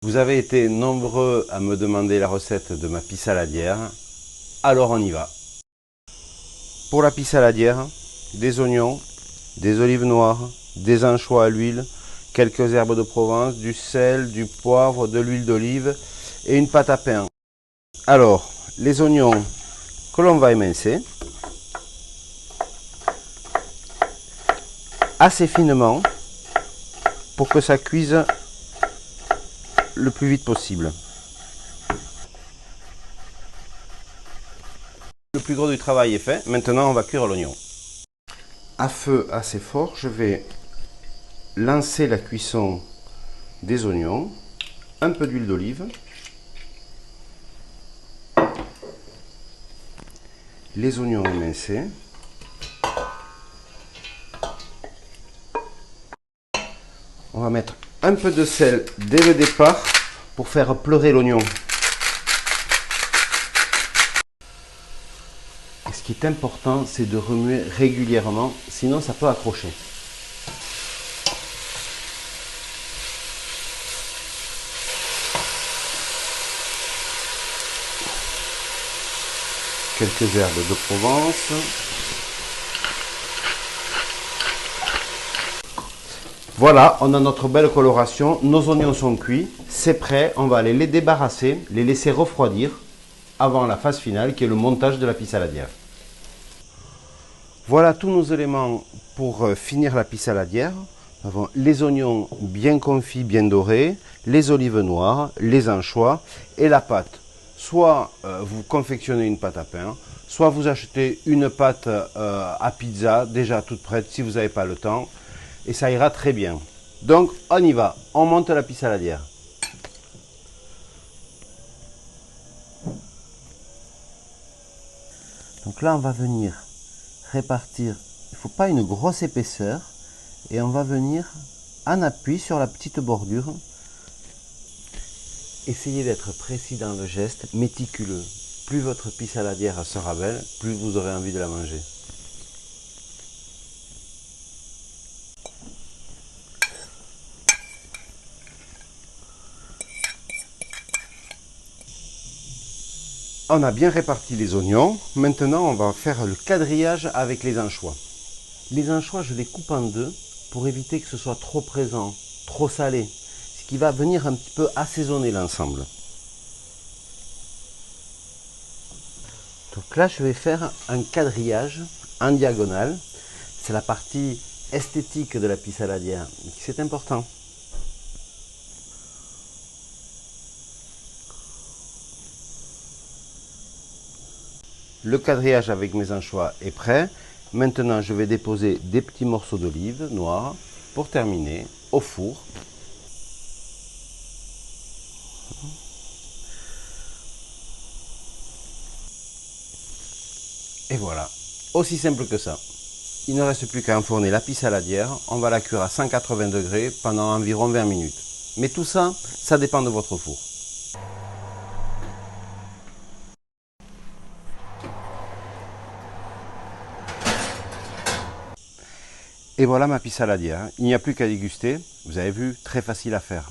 Vous avez été nombreux à me demander la recette de ma pisse saladière, alors on y va. Pour la pisse saladière, des oignons, des olives noires, des anchois à l'huile, quelques herbes de Provence, du sel, du poivre, de l'huile d'olive et une pâte à pain. Alors, les oignons que l'on va émincer assez finement pour que ça cuise le plus vite possible. Le plus gros du travail est fait, maintenant on va cuire l'oignon. À feu assez fort, je vais lancer la cuisson des oignons, un peu d'huile d'olive, les oignons émincés, on va mettre un peu de sel dès le départ pour faire pleurer l'oignon. Et ce qui est important, c'est de remuer régulièrement, sinon ça peut accrocher. Quelques herbes de Provence. Voilà, on a notre belle coloration, nos oignons sont cuits, c'est prêt, on va aller les débarrasser, les laisser refroidir avant la phase finale qui est le montage de la pisse saladière. Voilà tous nos éléments pour finir la pisse saladière. Nous avons les oignons bien confits, bien dorés, les olives noires, les anchois et la pâte. Soit vous confectionnez une pâte à pain, soit vous achetez une pâte à pizza déjà toute prête si vous n'avez pas le temps. Et ça ira très bien. Donc on y va, on monte la pisse saladière. Donc là on va venir répartir, il ne faut pas une grosse épaisseur, et on va venir en appui sur la petite bordure. Essayez d'être précis dans le geste, méticuleux. Plus votre pisse saladière sera belle, plus vous aurez envie de la manger. On a bien réparti les oignons. Maintenant, on va faire le quadrillage avec les anchois. Les anchois, je les coupe en deux pour éviter que ce soit trop présent, trop salé, ce qui va venir un petit peu assaisonner l'ensemble. Donc là, je vais faire un quadrillage en diagonale. C'est la partie esthétique de la pisse saladière, c'est important. Le quadrillage avec mes anchois est prêt. Maintenant, je vais déposer des petits morceaux d'olive noire pour terminer au four. Et voilà, aussi simple que ça. Il ne reste plus qu'à enfourner la pisse saladière. On va la cuire à 180 degrés pendant environ 20 minutes. Mais tout ça, ça dépend de votre four. Et voilà ma pisse saladière. Il n'y a plus qu'à déguster. Vous avez vu, très facile à faire.